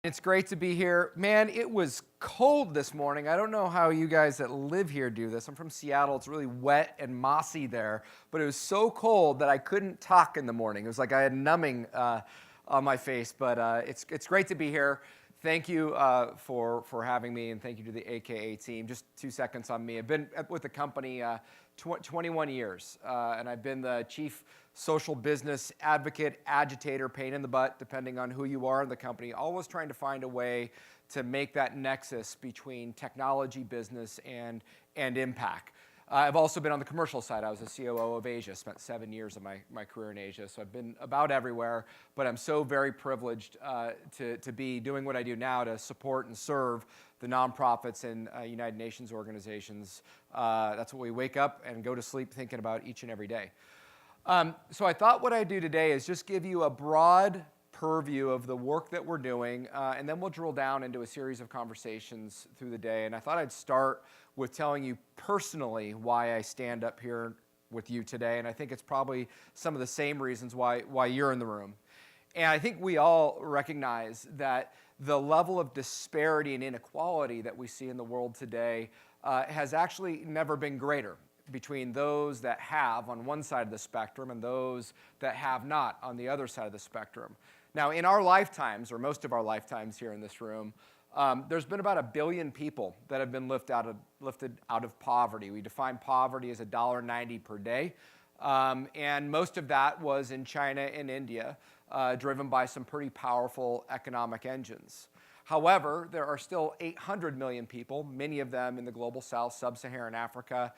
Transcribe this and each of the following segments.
It's great to be here. Man, it was cold this morning. I don't know how you guys that live here do this. I'm from Seattle. It's really wet and mossy there, but it was so cold that I couldn't talk in the morning. It was like I had numbing on my face, but it's great to be here. Thank you for having me, and thank you to the AKA team. Just 2 seconds on me. I've been with the company 21 years, and I've been the chief social business advocate, agitator, pain in the butt, depending on who you are in the company, always trying to find a way to make that nexus between technology, business, and impact. I've also been on the commercial side. I was a COO of Asia, spent 7 years of my career in Asia, so I've been about everywhere, but I'm so very privileged to be doing what I do now to support and serve the nonprofits and United Nations organizations. That's what we wake up and go to sleep thinking about each and every day. So I thought what I'd do today is just give you a broad purview of the work that we're doing, and then we'll drill down into a series of conversations through the day. And I thought I'd start with telling you personally why I stand up here with you today, and I think it's probably some of the same reasons why you're in the room. And I think we all recognize that the level of disparity and inequality that we see in the world today has actually never been greater between those that have on one side of the spectrum and those that have not on the other side of the spectrum. Now, in our lifetimes, or most of our lifetimes here in this room, there's been about 1 billion people that have been lifted out of poverty. We define poverty as $1.90 per day, and most of that was in China and India, driven by some pretty powerful economic engines. However, there are still 800 million people, many of them in the global south, sub-Saharan Africa,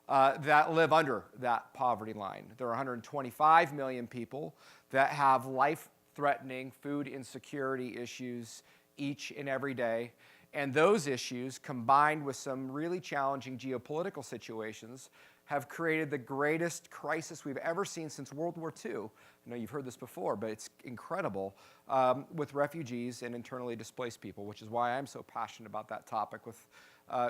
that live under that poverty line. There are 125 million people that have life-threatening food insecurity issues each and every day. And those issues, combined with some really challenging geopolitical situations, have created the greatest crisis we've ever seen since World War II. I know you've heard this before, but it's incredible, with refugees and internally displaced people, which is why I'm so passionate about that topic with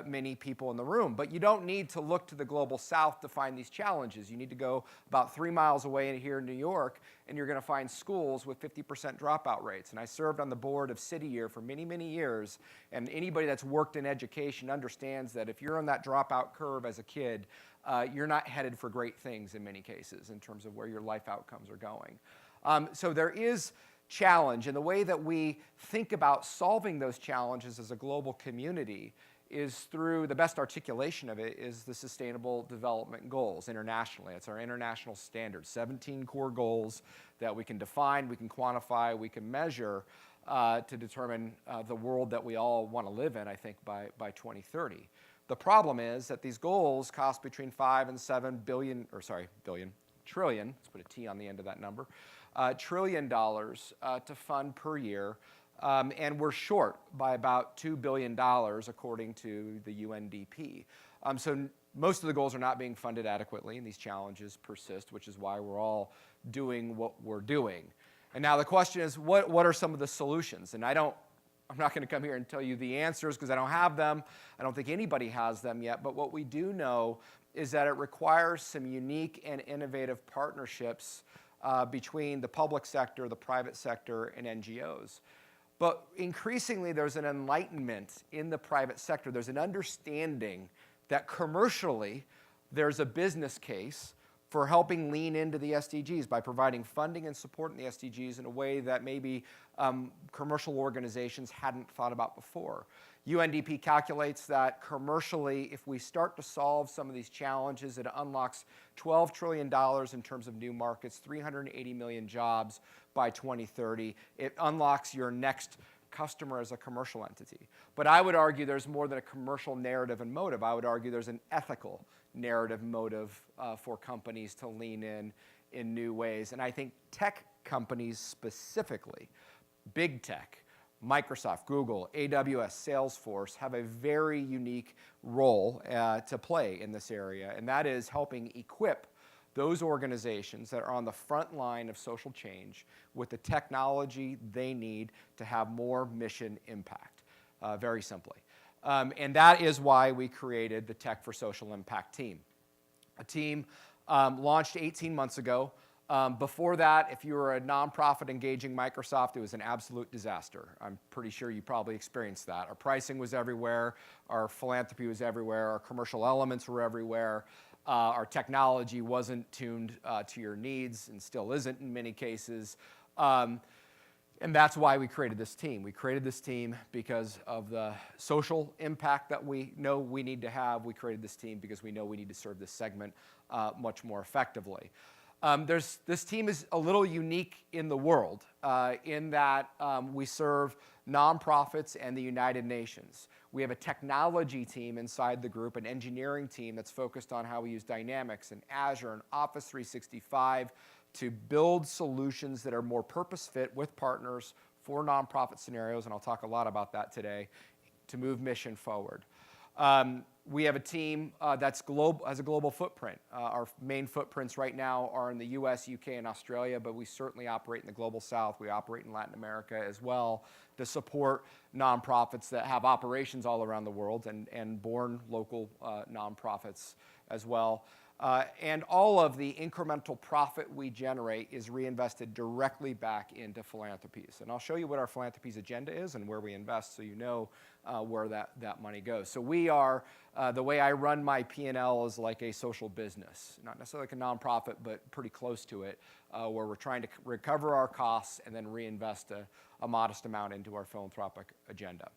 many people in the room. But you don't need to look to the global south to find these challenges. You need to go about 3 miles away here in New York, and you're going to find schools with 50% dropout rates. And I served on the board of City Year for many, many years, and anybody that's worked in education understands that if you're on that dropout curve as a kid, you're not headed for great things in many cases in terms of where your life outcomes are going. So there is challenge, and the way that we think about solving those challenges as a global community is through, the best articulation of it is the Sustainable Development Goals internationally. It's our international standards, 17 core goals that we can define, we can quantify, we can measure to determine the world that we all want to live in, I think, by 2030. The problem is that these goals cost between 5 and 7 billion, or sorry, trillion, let's put a T on the end of that number, $1 trillion to fund per year. And we're short by about $2 billion according to the UNDP. So most of the goals are not being funded adequately, and these challenges persist, which is why we're all doing what we're doing. And now the question is, what are some of the solutions? And I'm not going to come here and tell you the answers because I don't have them. I don't think anybody has them yet. But what we do know is that it requires some unique and innovative partnerships between the public sector, the private sector, and NGOs. But increasingly, there's an enlightenment in the private sector. There's an understanding that commercially, there's a business case for helping lean into the SDGs by providing funding and support in the SDGs in a way that maybe commercial organizations hadn't thought about before. UNDP calculates that commercially, if we start to solve some of these challenges, it unlocks $12 trillion in terms of new markets, 380 million jobs by 2030. It unlocks your next customer as a commercial entity. But I would argue there's more than a commercial narrative and motive. I would argue there's an ethical narrative motive for companies to lean in new ways. And I think tech companies specifically, big tech, Microsoft, Google, AWS, Salesforce have a very unique role to play in this area, and that is helping equip those organizations that are on the front line of social change with the technology they need to have more mission impact, very simply. And that is why we created the Tech for Social Impact team. A team launched 18 months ago Before that, if you were a nonprofit engaging Microsoft, it was an absolute disaster. I'm pretty sure you probably experienced that. Our pricing was everywhere. Our philanthropy was everywhere. Our commercial elements were everywhere. Our technology wasn't tuned to your needs and still isn't in many cases. And that's why we created this team. We created this team because of the social impact that we know we need to have. We created this team because we know we need to serve this segment much more effectively. This team is a little unique in the world in that we serve nonprofits and the United Nations. We have a technology team inside the group, an engineering team that's focused on how we use Dynamics and Azure and Office 365 to build solutions that are more purpose-fit with partners for nonprofit scenarios, and I'll talk a lot about that today, to move mission forward. We have a team that's has a global footprint. Our main footprints right now are in the US, UK, and Australia, but we certainly operate in the global south. We operate in Latin America as well to support nonprofits that have operations all around the world and born local nonprofits as well. And all of the incremental profit we generate is reinvested directly back into philanthropies. And I'll show you what our philanthropies agenda is and where we invest so you know where that money goes. So we are, the way I run my P&L is like a social business, not necessarily like a nonprofit, but pretty close to it, where we're trying to recover our costs and then reinvest a modest amount into our philanthropic agenda.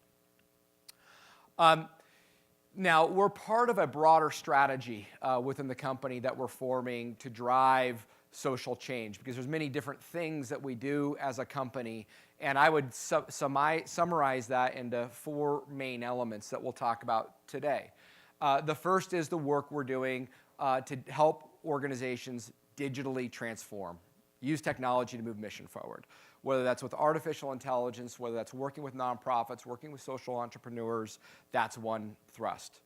Now, we're part of a broader strategy within the company that we're forming to drive social change because there's many different things that we do as a company, and I would summarize that into 4 main elements that we'll talk about today. The first is the work we're doing to help organizations digitally transform, use technology to move mission forward, whether that's with artificial intelligence, whether that's working with nonprofits, working with social entrepreneurs. That's one thrust.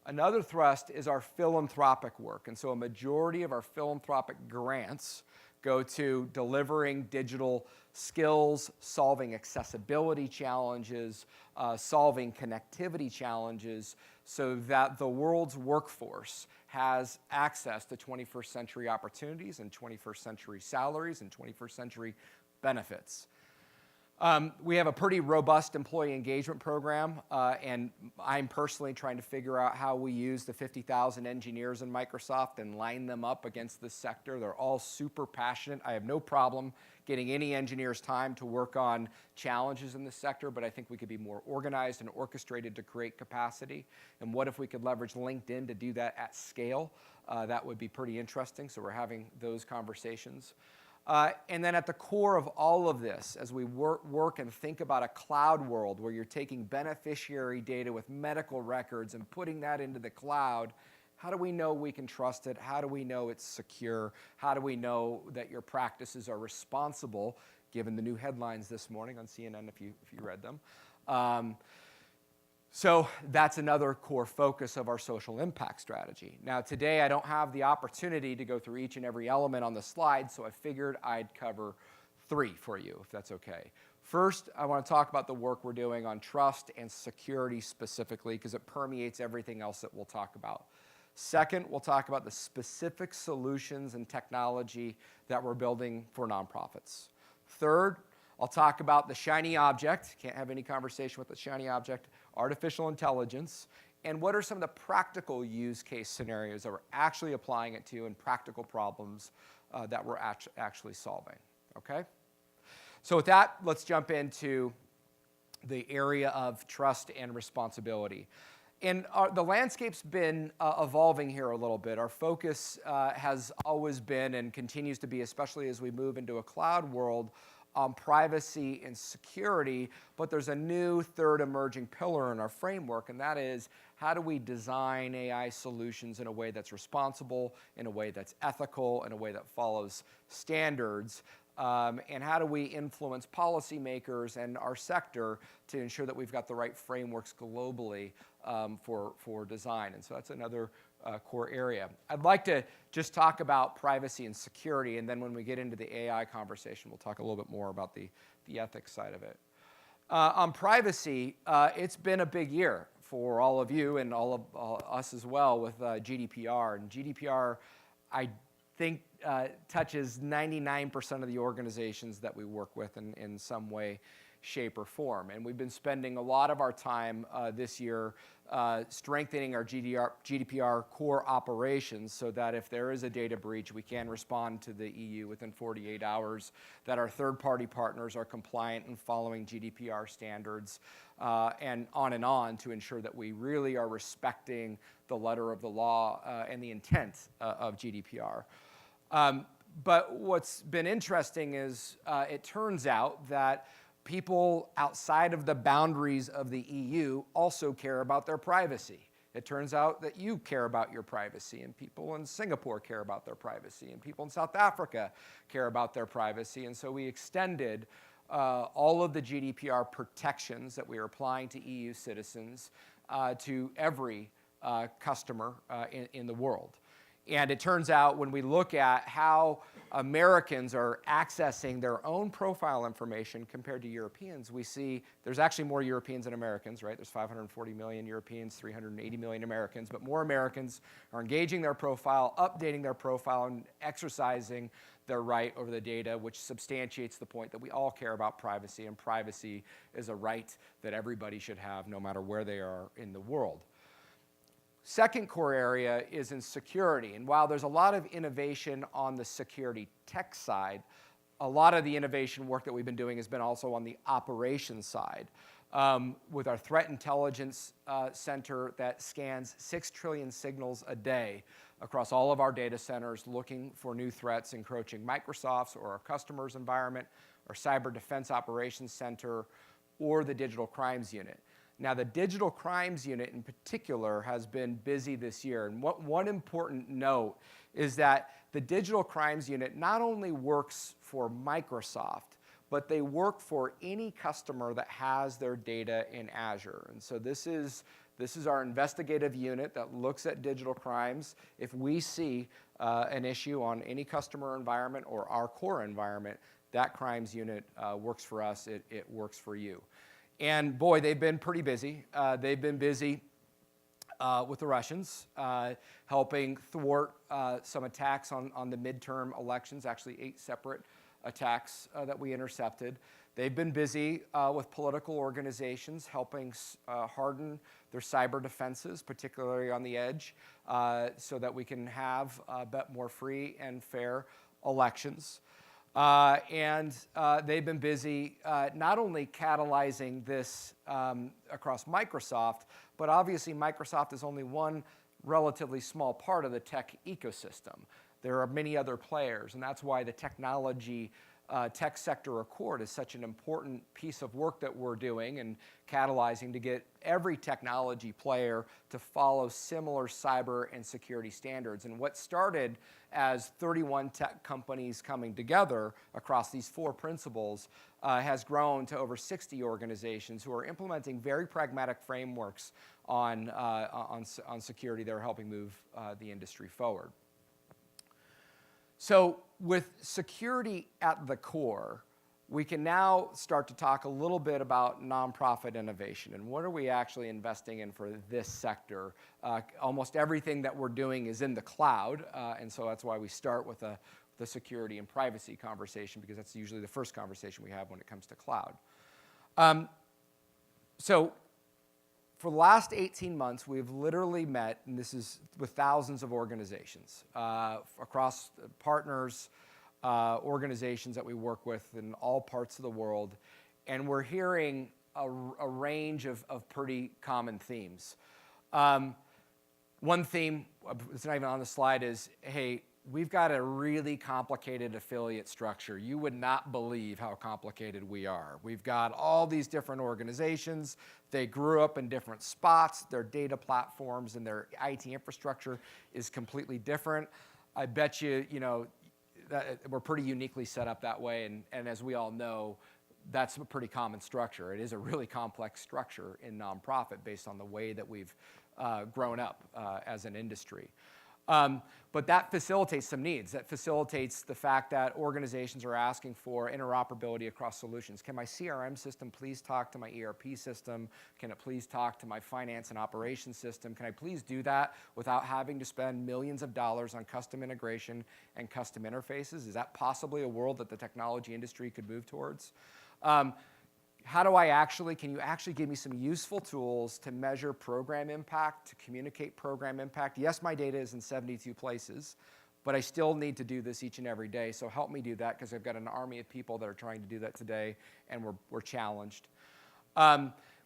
Another thrust is our philanthropic work. And so a majority of our philanthropic grants go to delivering digital skills, solving accessibility challenges, solving connectivity challenges so that the world's workforce has access to 21st century opportunities and 21st century salaries and 21st century benefits. We have a pretty robust employee engagement program, and I'm personally trying to figure out how we use the 50,000 engineers in Microsoft and line them up against this sector. They're all super passionate. I have no problem getting any engineers time to work on challenges in this sector, but I think we could be more organized and orchestrated to create capacity. And what if we could leverage LinkedIn to do that at scale? That would be pretty interesting, so we're having those conversations. And then at the core of all of this, as we work and think about a cloud world where you're taking beneficiary data with medical records and putting that into the cloud, how do we know we can trust it? How do we know it's secure? How do we know that your practices are responsible, given the new headlines this morning on CNN if you read them? So that's another core focus of our social impact strategy. Now today I don't have the opportunity to go through each and every element on the slide, so I figured I'd cover 3 for you, if that's okay. First, I want to talk about the work we're doing on trust and security specifically because it permeates everything else that we'll talk about. Second, we'll talk about the specific solutions and technology that we're building for nonprofits. Third, I'll talk about the shiny object, can't have any conversation with the shiny object, artificial intelligence, and what are some of the practical use case scenarios that we're actually applying it to and practical problems that we're actually solving, okay? So with that, let's jump into the area of trust and responsibility. And the landscape's been evolving here a little bit. Our focus has always been and continues to be, especially as we move into a cloud world, on privacy and security, but there's a new third emerging pillar in our framework, and that is how do we design AI solutions in a way that's responsible, in a way that's ethical, in a way that follows standards, and how do we influence policymakers and our sector to ensure that we've got the right frameworks globally for design. And so that's another core area. I'd like to just talk about privacy and security, and then when we get into the AI conversation, we'll talk a little bit more about the ethics side of it. On privacy, it's been a big year for all of you and all of us as well with GDPR. And GDPR, I touches 99% of the organizations that we work with in some way, shape, or form. And we've been spending a lot of our time this year strengthening our GDPR core operations so that if there is a data breach, we can respond to the EU within 48 hours, that our third-party partners are compliant and following GDPR standards, and on to ensure that we really are respecting the letter of the law and the intent of GDPR. But what's been interesting is it turns out that people outside of the boundaries of the EU also care about their privacy. It turns out that you care about your privacy, and people in Singapore care about their privacy, and people in South Africa care about their privacy. And so we extended all of the GDPR protections that we are applying to EU citizens to every customer in the world. And it turns out when we look at how Americans are accessing their own profile information compared to Europeans, we see there's actually more Europeans than Americans, right? There's 540 million Europeans, 380 million Americans, but more Americans are engaging their profile, updating their profile, and exercising their right over the data, which substantiates the point that we all care about privacy, and privacy is a right that everybody should have no matter where they are in the world. Second core area is in security. And while there's a lot of innovation on the security tech side, a lot of the innovation work that we've been doing has been also on the operations side. With our threat intelligence center that scans 6 trillion signals a day across all of our data centers looking for new threats encroaching Microsoft's or our customers' environment, our cyber defense operations center, or the digital crimes unit. Now, the Digital Crimes Unit in particular has been busy this year. And one important note is that the Digital Crimes Unit not only works for Microsoft, but they work for any customer that has their data in Azure. And so this is our investigative unit that looks at digital crimes. If we see an issue on any customer environment or our core environment, that crimes unit works for us, it works for you. And boy, they've been pretty busy. They've been busy with the Russians, helping thwart some attacks on the midterm elections, actually 8 separate attacks that we intercepted. They've been busy with political organizations, helping harden their cyber defenses, particularly on the edge, so that we can have more free and fair elections. And they've been busy not only catalyzing this across Microsoft, but obviously Microsoft is only one relatively small part of the tech ecosystem. There are many other players, and that's why the technology tech sector accord is such an important piece of work that we're doing and catalyzing to get every technology player to follow similar cyber and security standards. And what started as 31 tech companies coming together across these 4 principles has grown to over 60 organizations who are implementing very pragmatic frameworks on security that are helping move the industry forward. So with security at the core, we can now start to talk a little bit about nonprofit innovation and what are we actually investing in for this sector. Almost everything that we're doing is in the cloud, and so that's why we start with the security and privacy conversation, because that's usually the first conversation we have when it comes to cloud. So for the last 18 months, we've literally met, and this is with thousands of organizations across partners, organizations that we work with in all parts of the world, and we're hearing a range of pretty common themes. One theme, it's not even on the slide, is, hey, we've got a really complicated affiliate structure. You would not believe how complicated we are. We've got all these different organizations. They grew up in different spots. Their data platforms and their IT infrastructure is completely different. I bet you, that we're pretty uniquely set up that way. And as we all know, that's a pretty common structure. It is a really complex structure in nonprofit based on the way that we've grown up as an industry. But that facilitates some needs. That facilitates the fact that organizations are asking for interoperability across solutions. Can my CRM system please talk to my ERP system? Can it please talk to my finance and operations system? Can I please do that without having to spend millions of dollars on custom integration and custom interfaces? Is that possibly a world that the technology industry could move towards? Can you actually give me some useful tools to measure program impact, to communicate program impact? Yes, my data is in 72 places, but I still need to do this each and every day. So help me do that, because I've got an army of people that are trying to do that today, and we're challenged.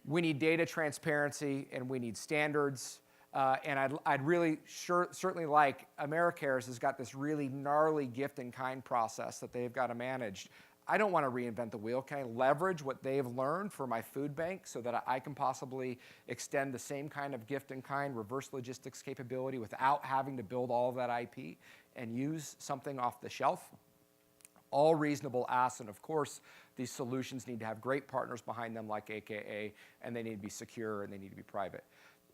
We need data transparency, and we need standards. And I'd really certainly like, AmeriCares has got this really gnarly gift in kind process that they've got to manage. I don't want to reinvent the wheel. Can I leverage what they've learned for my food bank so that I can possibly extend the same kind of gift in kind, reverse logistics capability without having to build all of that IP and use something off the shelf? All reasonable asks, and of course, these solutions need to have great partners behind them like AKA, and they need to be secure and they need to be private.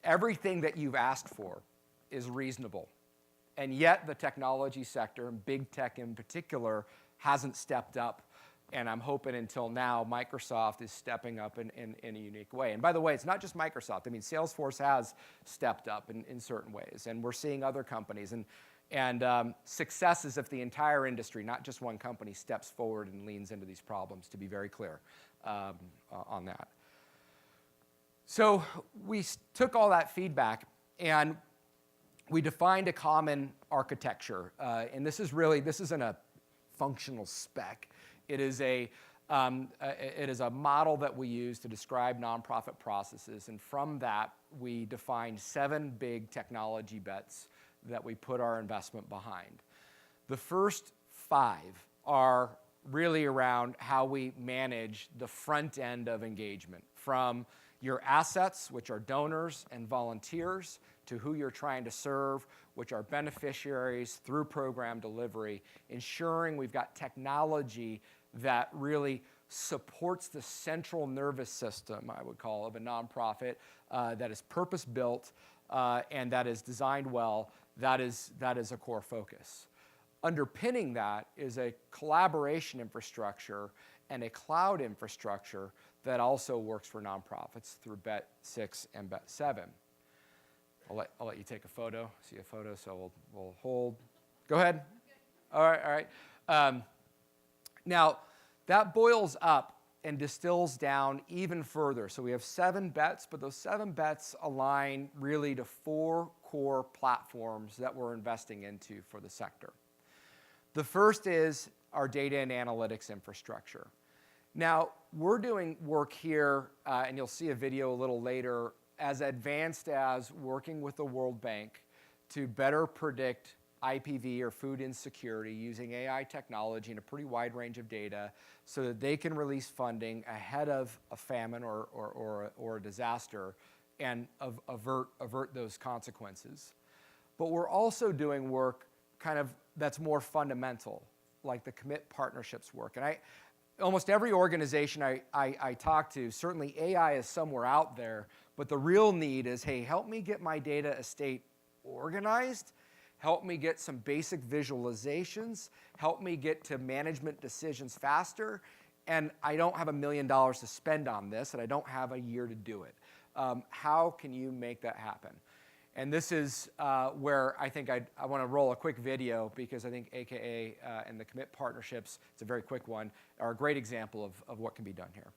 Everything that you've asked for is reasonable, and yet the technology sector, and big tech in particular, hasn't stepped up. And I'm hoping until now, Microsoft is stepping up in a unique way. And by the way, it's not just Microsoft. I mean, Salesforce has stepped up in certain ways, and we're seeing other companies. And success is if the entire industry, not just one company, steps forward and leans into these problems, to be very clear on that. So we took all that feedback, and we defined a common architecture. And this isn't a functional spec. It is a model that we use to describe nonprofit processes, and from that, we defined 7 big technology bets that we put our investment behind. The first 5 are really around how we manage the front end of engagement, from your assets, which are donors and volunteers, to who you're trying to serve, which are beneficiaries, through program delivery, ensuring we've got technology that really supports the central nervous system, I would call, of a nonprofit, that is purpose-built and that is designed well. That is a core focus. Underpinning that is a collaboration infrastructure and a cloud infrastructure that also works for nonprofits through Bet 6 and Bet 7. I'll let you take a photo, see a photo, so we'll hold. Go ahead. All right. Now, that boils up and distills down even further. So we have 7 bets, but those 7 bets align really to 4 core platforms that we're investing into for the sector. The first is our data and analytics infrastructure. Now, we're doing work here, and you'll see a video a little later, as advanced as working with the World Bank to better predict IPV or food insecurity using AI technology and a pretty wide range of data so that they can release funding ahead of a famine or a disaster and avert those consequences. But we're also doing work kind of that's more fundamental, like the commit partnerships work. And almost every organization I talk to, certainly AI is somewhere out there, but the real need is, hey, help me get my data estate organized, help me get some basic visualizations, help me get to management decisions faster, and I don't have $1 million to spend on this, and I don't have a year to do it. How can you make that happen? And this is where I think I want to roll a quick video, because I think AKA and the commit partnerships, it's a very quick one, are a great example of what can be done here.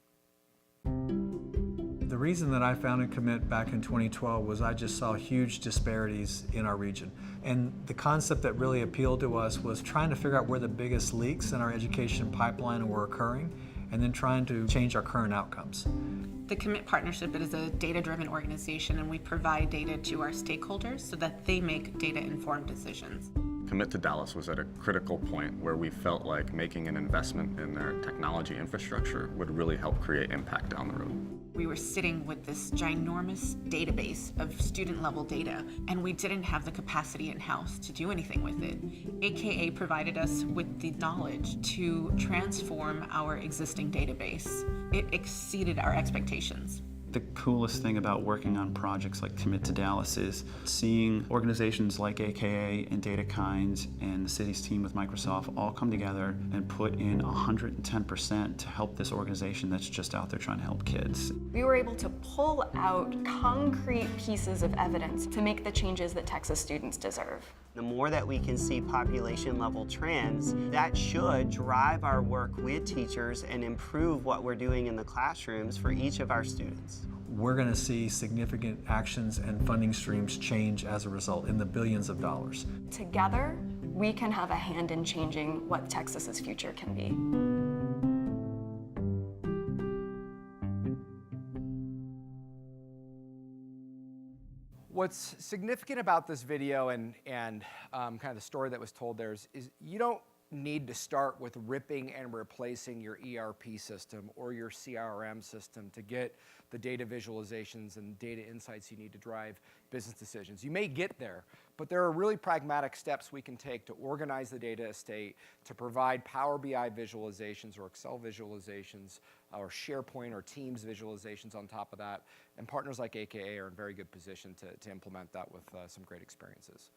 The reason that I founded Commit back in 2012 was I just saw huge disparities in our region. And the concept that really appealed to us was trying to figure out where the biggest leaks in our education pipeline were occurring, and then trying to change our current outcomes. The Commit Partnership is a data-driven organization, and we provide data to our stakeholders so that they make data-informed decisions. Commit to Dallas was at a critical point where we felt like making an investment in their technology infrastructure would really help create impact down the road. We were sitting with this ginormous database of student-level data, and we didn't have the capacity in-house to do anything with it. AKA provided us with the knowledge to transform our existing database. It exceeded our expectations. The coolest thing about working on projects like Commit to Dallas is seeing organizations like AKA and DataKind and the city's team with Microsoft all come together and put in 110% to help this organization that's just out there trying to help kids. We were able to pull out concrete pieces of evidence to make the changes that Texas students deserve. The more that we can see population level trends, that should drive our work with teachers and improve what we're doing in the classrooms for each of our students. We're going to see significant actions and funding streams change as a result in the billions of dollars. Together, we can have a hand in changing what Texas's future can be. What's significant about this video and kind of the story that was told there is you don't need to start with ripping and replacing your ERP system or your CRM system to get the data visualizations and data insights you need to drive business decisions. You may get there, but there are really pragmatic steps we can take to organize the data estate, to provide Power BI visualizations or Excel visualizations or SharePoint or Teams visualizations on top of that. And partners like AKA are in very good position to implement that with some great experiences.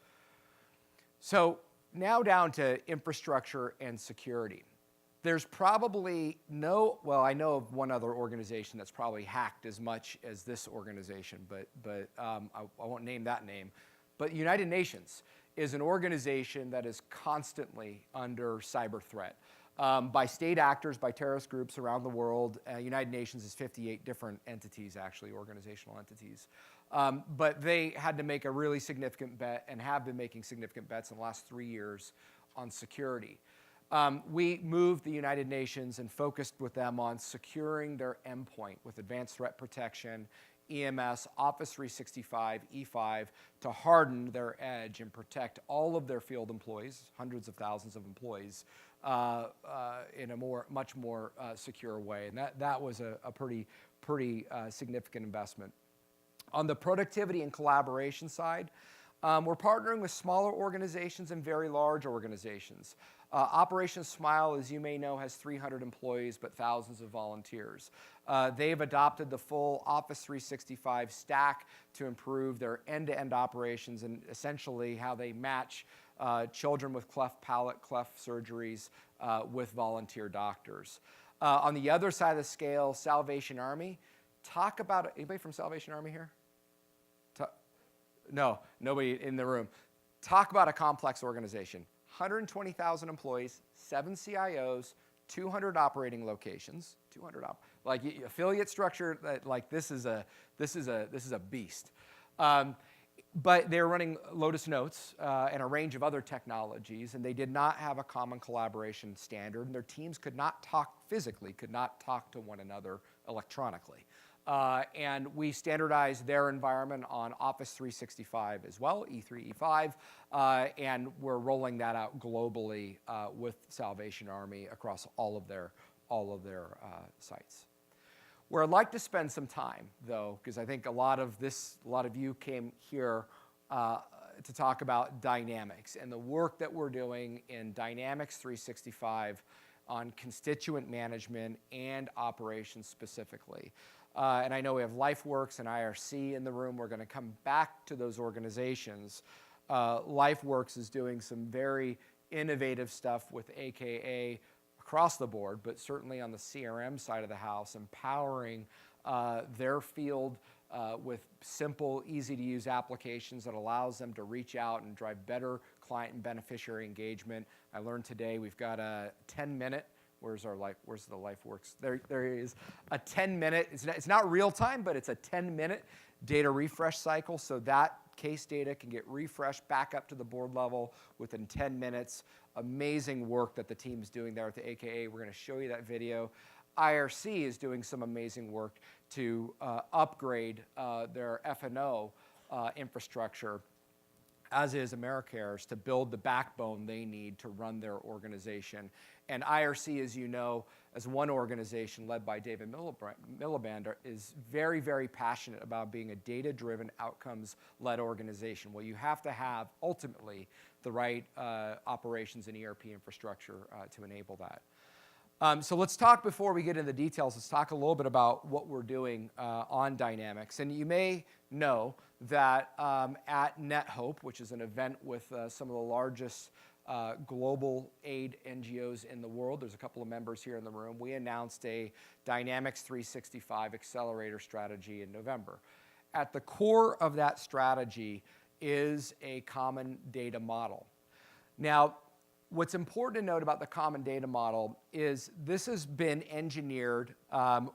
So now down to infrastructure and security. There's probably I know of one other organization that's probably hacked as much as this organization, but I won't name that name. But United Nations is an organization that is constantly under cyber threat by state actors, by terrorist groups around the world. United Nations is 58 different entities, actually, organizational entities. But they had to make a really significant bet and have been making significant bets in the last 3 years on security. We moved the United Nations and focused with them on securing their endpoint with advanced threat protection, EMS, Office 365, E5, to harden their edge and protect all of their field employees, hundreds of thousands of employees, in a much more secure way. And that was a pretty significant investment. On the productivity and collaboration side, we're partnering with smaller organizations and very large organizations. Operation Smile, as you may know, has 300 employees but thousands of volunteers. They've adopted the full Office 365 stack to improve their end-to-end operations and essentially how they match children with cleft palate, cleft surgeries with volunteer doctors. On the other side of the scale, Salvation Army. Talk about, anybody from Salvation Army here? No, nobody in the room. Talk about a complex organization. 120,000 employees, 7 CIOs, 200 operating locations, like affiliate structure. Like this is a beast. But they're running Lotus Notes and a range of other technologies, and they did not have a common collaboration standard, and their teams could not talk physically, could not talk to one another electronically. And we standardized their environment on Office 365 as well, E3, E5, and we're rolling that out globally with Salvation Army across all of their sites. Where I'd like to spend some time, though, because I think a lot of you came here to talk about Dynamics and the work that we're doing in Dynamics 365 on constituent management and operations specifically. And I know we have LifeWorks and IRC in the room. We're going to come back to those organizations. LifeWorks is doing some very innovative stuff with AKA across the board, but certainly on the CRM side of the house, empowering their field with simple, easy-to-use applications that allows them to reach out and drive better client and beneficiary engagement. I learned today we've got a 10-minute. Where's the LifeWorks? There he is. A 10-minute. It's not real time, but it's a 10-minute data refresh cycle, so that case data can get refreshed back up to the board level within 10 minutes. Amazing work that the team's doing there at the AKA. We're going to show you that video. IRC is doing some amazing work to upgrade their F&O infrastructure, as is AmeriCare's, to build the backbone they need to run their organization. And IRC, as you know, as one organization led by David Miliband, is very, very passionate about being a data-driven, outcomes-led organization. Well, you have to have, ultimately, the right operations and ERP infrastructure to enable that. So let's talk, before we get into the details, let's talk a little bit about what we're doing on Dynamics. And you may know that at NetHope, which is an event with some of the largest global aid NGOs in the world, there's a couple of members here in the room, we announced a Dynamics 365 accelerator strategy in November. At the core of that strategy is a common data model. Now, what's important to note about the common data model is this has been engineered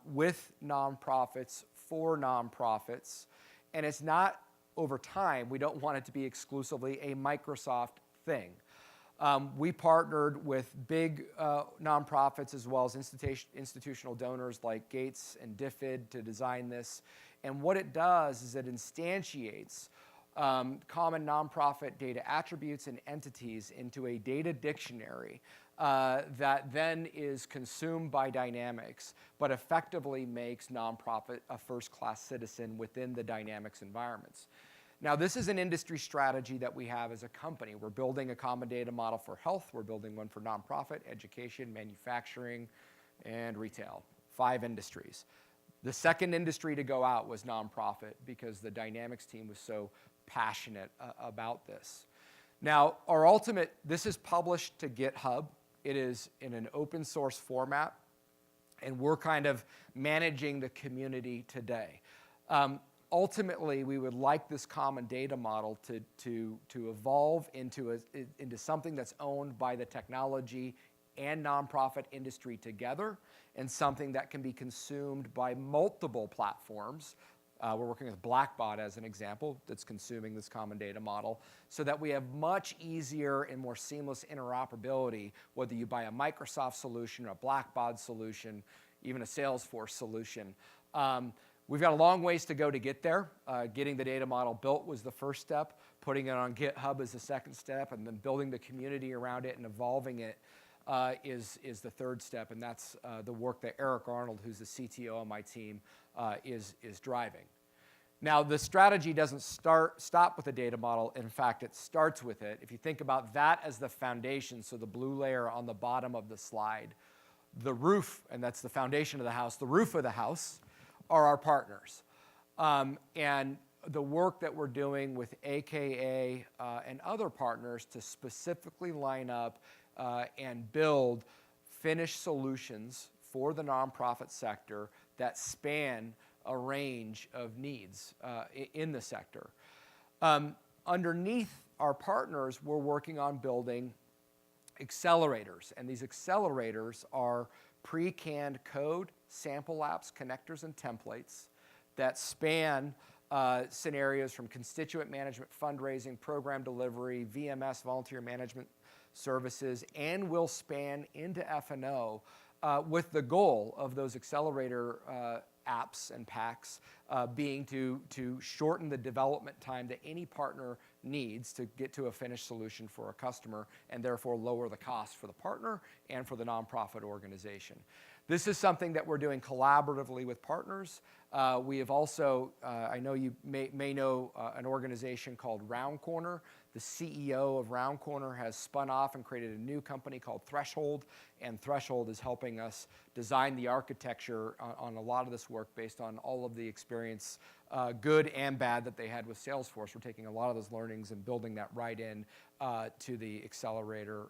with nonprofits, for nonprofits, and it's not, over time, we don't want it to be exclusively a Microsoft thing. We partnered with big nonprofits as well as institutional donors like Gates and DFID to design this. And what it does is it instantiates common nonprofit data attributes and entities into a data dictionary that then is consumed by Dynamics, but effectively makes nonprofit a first-class citizen within the Dynamics environments. Now, this is an industry strategy that we have as a company. We're building a common data model for health. We're building one for nonprofit, education, manufacturing, and retail. 5 industries. The second industry to go out was nonprofit because the Dynamics team was so passionate about this. Now, this is published to GitHub. It is in an open source format, and we're kind of managing the community today. Ultimately, we would like this common data model to evolve into something that's owned by the technology and nonprofit industry together, and something that can be consumed by multiple platforms. We're working with Blackbaud as an example that's consuming this common data model, so that we have much easier and more seamless interoperability, whether you buy a Microsoft solution, a Blackbaud solution, even a Salesforce solution. We've got a long ways to go to get there. Getting the data model built was the first step. Putting it on GitHub is the second step, and then building the community around it and evolving it is the third step, and that's the work that Eric Arnold, who's the CTO on my team, is driving. Now, the strategy doesn't stop with the data model. In fact, it starts with it. If you think about that as the foundation, so the blue layer on the bottom of the slide, the roof, and that's the foundation of the house, the roof of the house are our partners. And the work that we're doing with AKA and other partners to specifically line up and build finished solutions for the nonprofit sector that span a range of needs in the sector. Underneath our partners, we're working on building accelerators, and these accelerators are pre-canned code, sample apps, connectors, and templates that span scenarios from constituent management, fundraising, program delivery, VMS, volunteer management services, and will span into F&O with the goal of those accelerator apps and packs being to shorten the development time that any partner needs to get to a finished solution for a customer, and therefore lower the cost for the partner and for the nonprofit organization. This is something that we're doing collaboratively with partners. We have also, I know you may know an organization called Round Corner. The CEO of Round Corner has spun off and created a new company called Threshold, and Threshold is helping us design the architecture on a lot of this work based on all of the experience, good and bad, that they had with Salesforce. We're taking a lot of those learnings and building that right in to the accelerator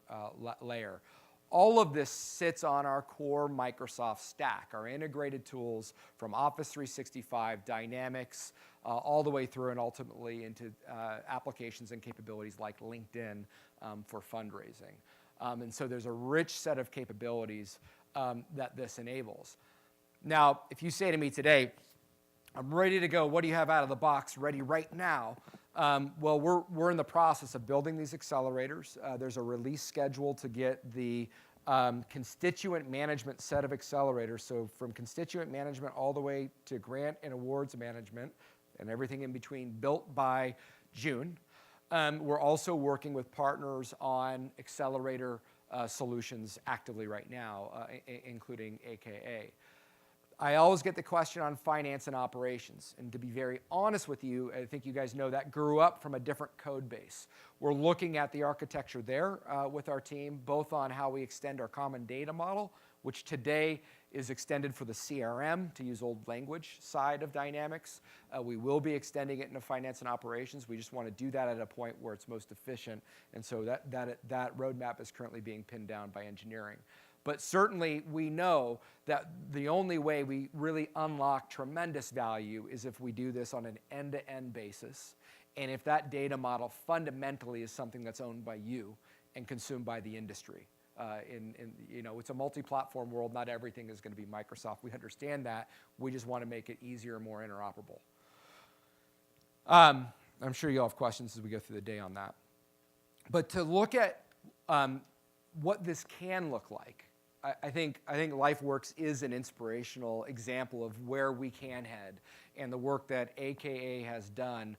layer. All of this sits on our core Microsoft stack, our integrated tools from Office 365, Dynamics, all the way through and ultimately into applications and capabilities like LinkedIn for fundraising. And so there's a rich set of capabilities that this enables. Now, if you say to me today, I'm ready to go, what do you have out of the box ready right now? Well, we're in the process of building these accelerators. There's a release schedule to get the constituent management set of accelerators, so from constituent management all the way to grant and awards management and everything in between, built by June. We're also working with partners on accelerator solutions actively right now, including AKA. I always get the question on finance and operations. And to be very honest with you, I think you guys know that grew up from a different code base. We're looking at the architecture there with our team, both on how we extend our common data model, which today is extended for the CRM, to use old language side of Dynamics. We will be extending it into finance and operations. We just want to do that at a point where it's most efficient. And so that roadmap is currently being pinned down by engineering. But certainly we know that the only way we really unlock tremendous value is if we do this on an end-to-end basis, and if that data model fundamentally is something that's owned by you and consumed by the industry. It's a multi-platform world. Not everything is going to be Microsoft. We understand that. We just want to make it easier and more interoperable. I'm sure you'll have questions as we go through the day on that. But to look at what this can look like, I think LifeWorks is an inspirational example of where we can head, and the work that AKA has done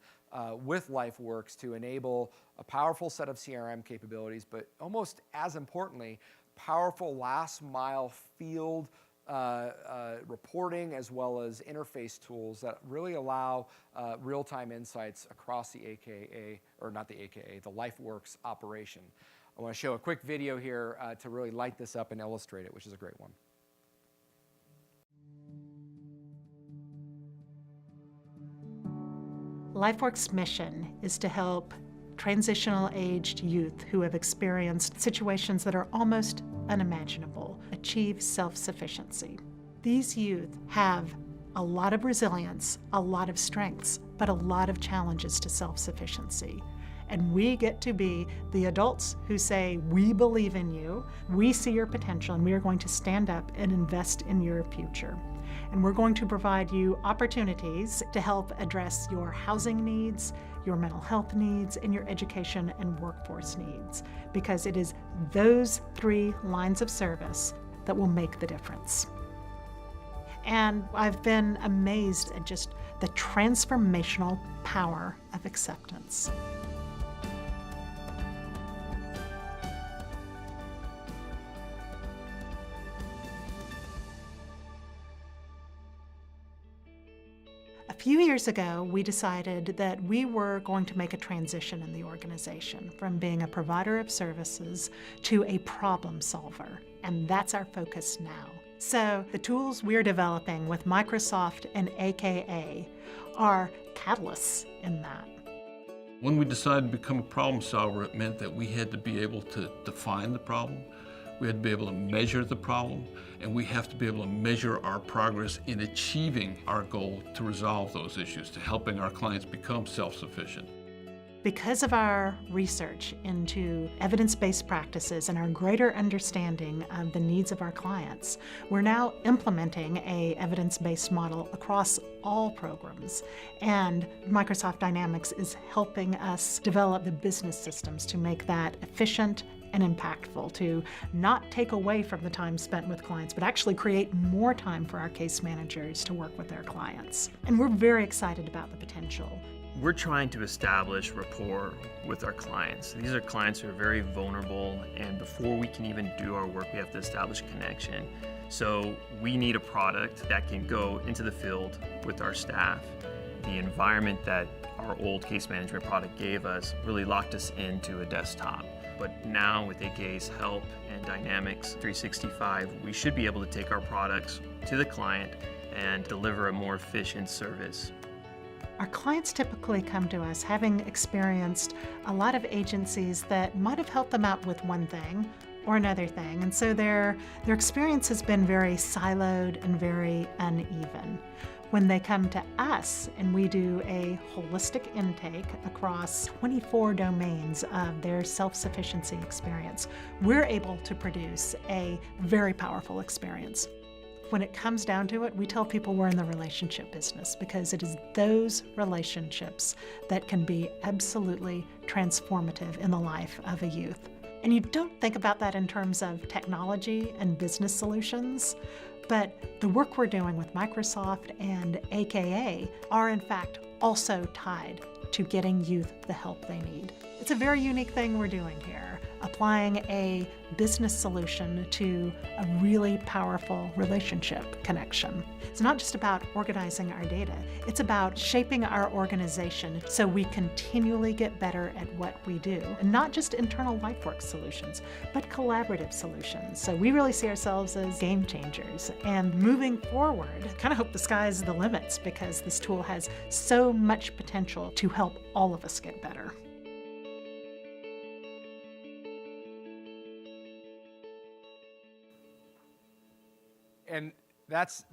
with LifeWorks to enable a powerful set of CRM capabilities, but almost as importantly, powerful last mile field reporting as well as interface tools that really allow real-time insights across the AKA, or not the AKA, the LifeWorks operation. I want to show a quick video here to really light this up and illustrate it, which is a great one. LifeWorks' mission is to help transitional aged youth who have experienced situations that are almost unimaginable achieve self-sufficiency. These youth have a lot of resilience, a lot of strengths, but a lot of challenges to self-sufficiency. And we get to be the adults who say, we believe in you, we see your potential, and we are going to stand up and invest in your future. And we're going to provide you opportunities to help address your housing needs, your mental health needs, and your education and workforce needs, because it is those three lines of service that will make the difference. And I've been amazed at just the transformational power of acceptance. A few years ago, we decided that we were going to make a transition in the organization from being a provider of services to a problem solver, and that's our focus now. So the tools we're developing with Microsoft and AKA are catalysts in that. When we decided to become a problem solver, it meant that we had to be able to define the problem, we had to be able to measure the problem, and we have to be able to measure our progress in achieving our goal to resolve those issues, to helping our clients become self-sufficient. Because of our research into evidence-based practices and our greater understanding of the needs of our clients, we're now implementing an evidence-based model across all programs. And Microsoft Dynamics is helping us develop the business systems to make that efficient and impactful, to not take away from the time spent with clients, but actually create more time for our case managers to work with their clients. And we're very excited about the potential. We're trying to establish rapport with our clients. These are clients who are very vulnerable, and before we can even do our work, we have to establish a connection. So we need a product that can go into the field with our staff. The environment that our old case management product gave us really locked us into a desktop. But now with AKA's help and Dynamics 365, we should be able to take our products to the client and deliver a more efficient service. Our clients typically come to us having experienced a lot of agencies that might have helped them out with one thing or another thing, and so their experience has been very siloed and very uneven. When they come to us and we do a holistic intake across 24 domains of their self-sufficiency experience, we're able to produce a very powerful experience. When it comes down to it, we tell people we're in the relationship business because it is those relationships that can be absolutely transformative in the life of a youth. And you don't think about that in terms of technology and business solutions, but the work we're doing with Microsoft and AKA are in fact also tied to getting youth the help they need. It's a very unique thing we're doing here, applying a business solution to a really powerful relationship connection. It's not just about organizing our data, it's about shaping our organization so we continually get better at what we do. And not just internal LifeWorks solutions, but collaborative solutions. So we really see ourselves as game changers. And moving forward, I kind of hope the sky's the limits because this tool has so much potential to help all of us get better. And that's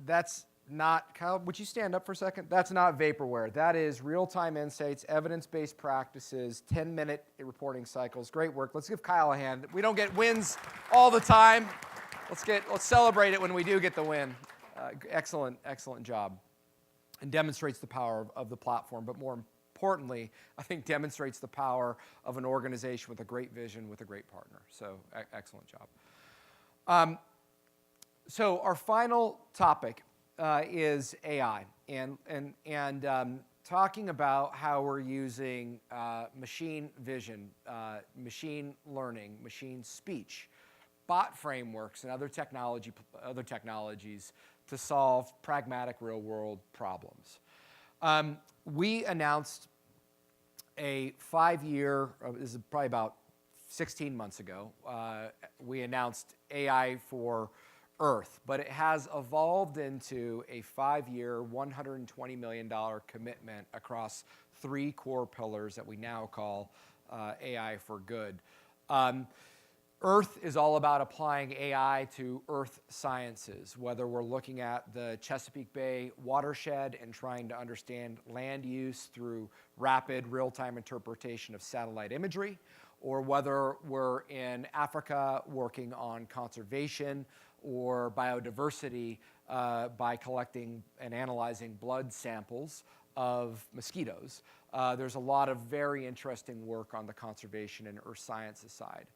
not, Kyle, would you stand up for a second? That's not vaporware. That is real-time insights, evidence-based practices, 10-minute reporting cycles. Great work. Let's give Kyle a hand. We don't get wins all the time. Let's celebrate it when we do get the win. Excellent job. And demonstrates the power of the platform, but more importantly, I think demonstrates the power of an organization with a great vision, with a great partner. So excellent job. So our final topic is AI, and talking about how we're using machine vision, machine learning, machine speech, bot frameworks, and other technologies to solve pragmatic real-world problems. We announced a 5-year, this is probably about 16 months ago, we announced AI for Earth, but it has evolved into a 5-year, $120 million commitment across 3 core pillars that we now call AI for Good. Earth is all about applying AI to earth sciences, whether we're looking at the Chesapeake Bay watershed and trying to understand land use through rapid real-time interpretation of satellite imagery, or whether we're in Africa working on conservation or biodiversity by collecting and analyzing blood samples of mosquitoes. There's a lot of very interesting work on the conservation and earth sciences side.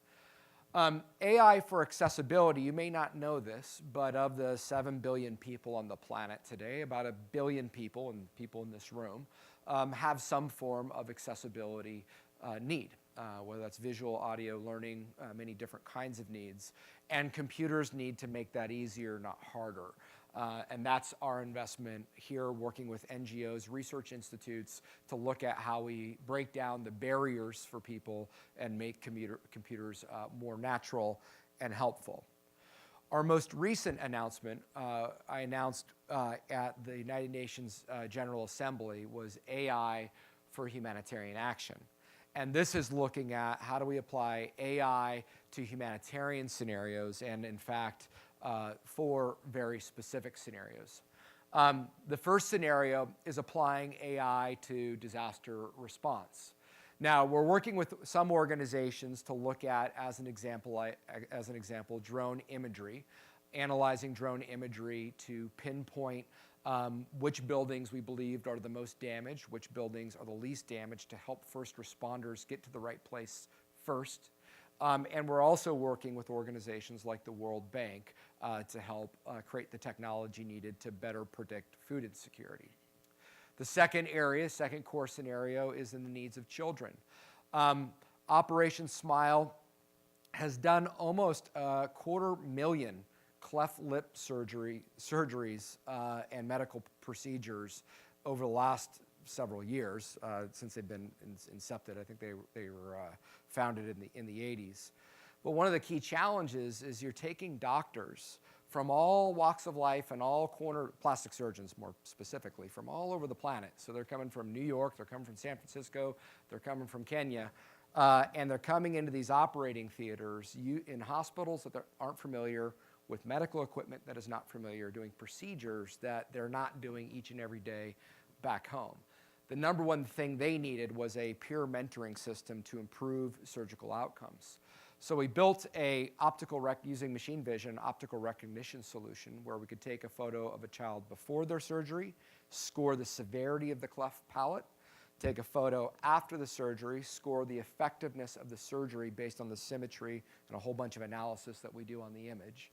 AI for accessibility, you may not know this, but of the 7 billion people on the planet today, about 1 billion people, and people in this room, have some form of accessibility need, whether that's visual, audio, learning, many different kinds of needs. And computers need to make that easier, not harder. And that's our investment here, working with NGOs, research institutes, to look at how we break down the barriers for people and make computers more natural and helpful. Our most recent announcement, I announced at the United Nations General Assembly, was AI for humanitarian action. And this is looking at how do we apply AI to humanitarian scenarios, and in fact, 4 very specific scenarios. The first scenario is applying AI to disaster response. Now, we're working with some organizations to look at, as an example, drone imagery, analyzing drone imagery to pinpoint which buildings we believed are the most damaged, which buildings are the least damaged, to help first responders get to the right place first. And we're also working with organizations like the World Bank to help create the technology needed to better predict food insecurity. The second core scenario, is in the needs of children. Operation Smile has done almost 250,000 cleft lip surgeries and medical procedures over the last several years since they've been incepted. I think they were founded in the 80s. But one of the key challenges is you're taking doctors from all walks of life and plastic surgeons more specifically, from all over the planet. So they're coming from New York, they're coming from San Francisco, they're coming from Kenya, and they're coming into these operating theaters in hospitals that aren't familiar with, medical equipment that is not familiar, doing procedures that they're not doing each and every day back home. The number one thing they needed was a peer mentoring system to improve surgical outcomes. So we built using machine vision, optical recognition solution where we could take a photo of a child before their surgery, score the severity of the cleft palate, take a photo after the surgery, score the effectiveness of the surgery based on the symmetry and a whole bunch of analysis that we do on the image.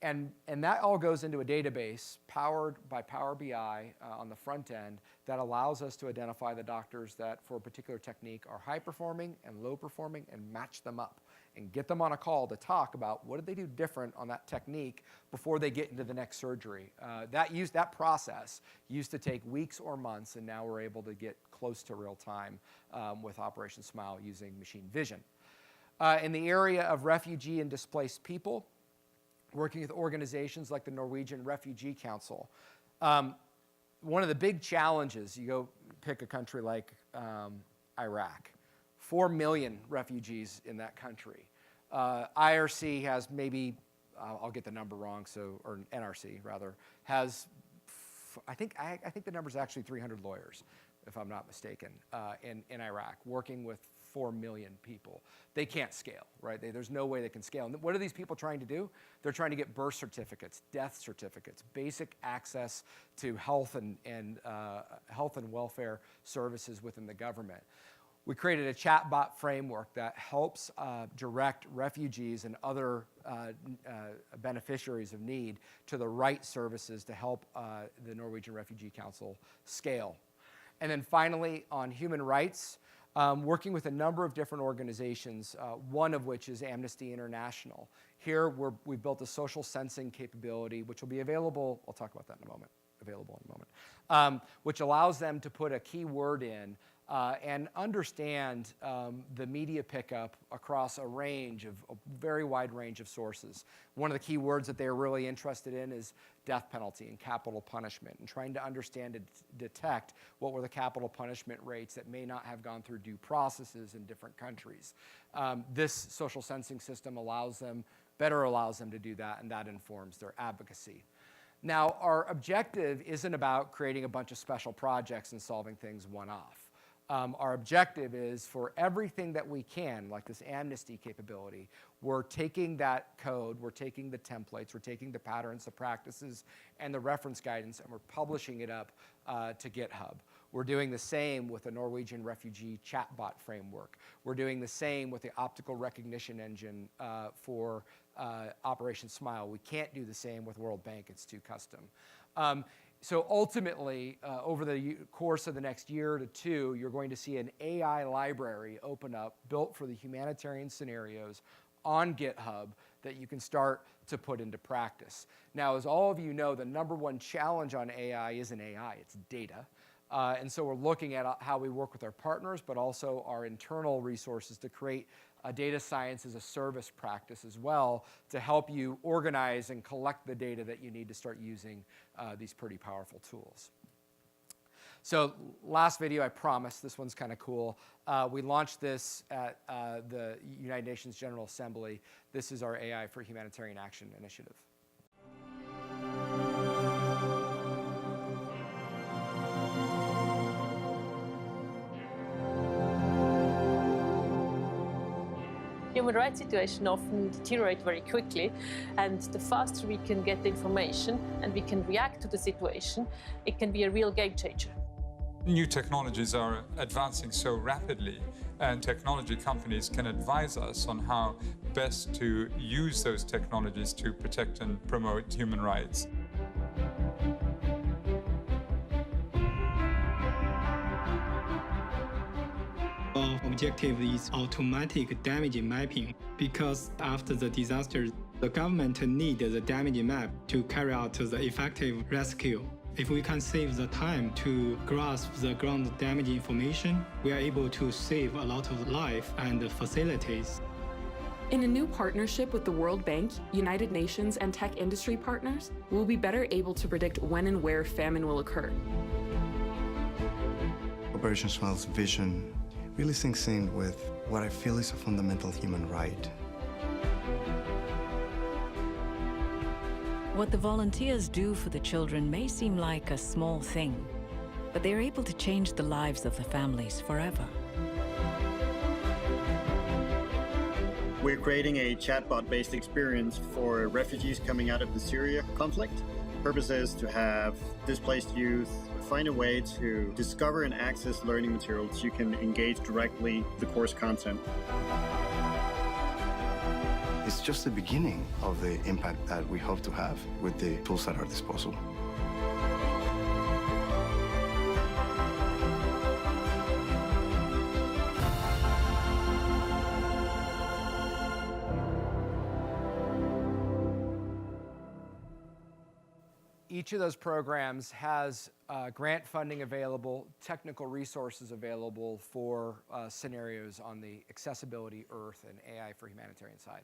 And that all goes into a database powered by Power BI on the front end that allows us to identify the doctors that, for a particular technique, are high performing and low performing and match them up. and get them on a call to talk about what did they do different on that technique before they get into the next surgery. That process used to take weeks or months, and now we're able to get close to real time with Operation Smile using machine vision. In the area of refugee and displaced people, working with organizations like the Norwegian Refugee Council. One of the big challenges, you go pick a country like Iraq, 4 million refugees in that country. IRC has maybe, I'll get the number wrong, or NRC rather, has, I think the number is actually 300 lawyers, if I'm not mistaken, in Iraq, working with 4 million people. They can't scale, right? There's no way they can scale. And what are these people trying to do? They're trying to get birth certificates, death certificates, basic access to health and welfare services within the government. We created a chatbot framework that helps direct refugees and other beneficiaries of need to the right services to help the Norwegian Refugee Council scale. And then finally, on human rights, working with a number of different organizations, one of which is Amnesty International. Here, we've built a social sensing capability, which will be available, I'll talk about that in a moment, which allows them to put a keyword in and understand the media pickup across a very wide range of sources. One of the key words that they're really interested in is death penalty and capital punishment, and trying to understand and detect what were the capital punishment rates that may not have gone through due processes in different countries. This social sensing system better allows them to do that, and that informs their advocacy. Now, our objective isn't about creating a bunch of special projects and solving things one-off. Our objective is for everything that we can, like this Amnesty capability, we're taking that code, we're taking the templates, we're taking the patterns, the practices, and the reference guidance, and we're publishing it up to GitHub. We're doing the same with the Norwegian refugee chatbot framework. We're doing the same with the optical recognition engine for Operation Smile. We can't do the same with World Bank, it's too custom. So ultimately, over the course of the next year to two, you're going to see an AI library open up, built for the humanitarian scenarios on GitHub that you can start to put into practice. Now, as all of you know, the number one challenge on AI isn't AI, it's data. And so we're looking at how we work with our partners, but also our internal resources to create a data science as a service practice as well to help you organize and collect the data that you need to start using these pretty powerful tools. So last video, I promised, this one's kind of cool. We launched this at the United Nations General Assembly. This is our AI for Humanitarian Action initiative. Human rights situation often deteriorate very quickly, and the faster we can get the information and we can react to the situation, it can be a real game changer. New technologies are advancing so rapidly, and technology companies can advise us on how best to use those technologies to protect and promote human rights. Our objective is automatic damage mapping, because after the disaster, the government needs the damage map to carry out the effective rescue. If we can save the time to grasp the ground damage information, we are able to save a lot of life and facilities. In a new partnership with the World Bank, United Nations, and tech industry partners, we'll be better able to predict when and where famine will occur. Operation Smile's vision really sinks in with what I feel is a fundamental human right. What the volunteers do for the children may seem like a small thing, but they're able to change the lives of the families forever. We're creating a chatbot-based experience for refugees coming out of the Syria conflict. The purpose is to have displaced youth find a way to discover and access learning materials. You can engage directly with the course content. It's just the beginning of the impact that we hope to have with the tools at our disposal. each of those programs has grant funding available, technical resources available for scenarios on the accessibility, Earth, and AI for humanitarian side.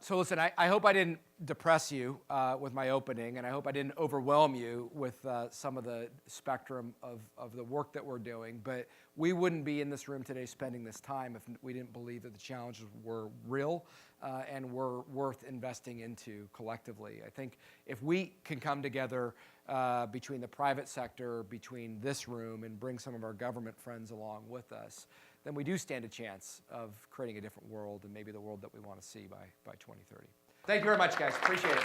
So listen, I hope I didn't depress you with my opening, and I hope I didn't overwhelm you with some of the spectrum of the work that we're doing, but we wouldn't be in this room today spending this time if we didn't believe that the challenges were real and were worth investing into collectively. I think if we can come together between the private sector, between this room, and bring some of our government friends along with us, then we do stand a chance of creating a different world and maybe the world that we want to see by 2030. Thank you very much, guys. Appreciate it.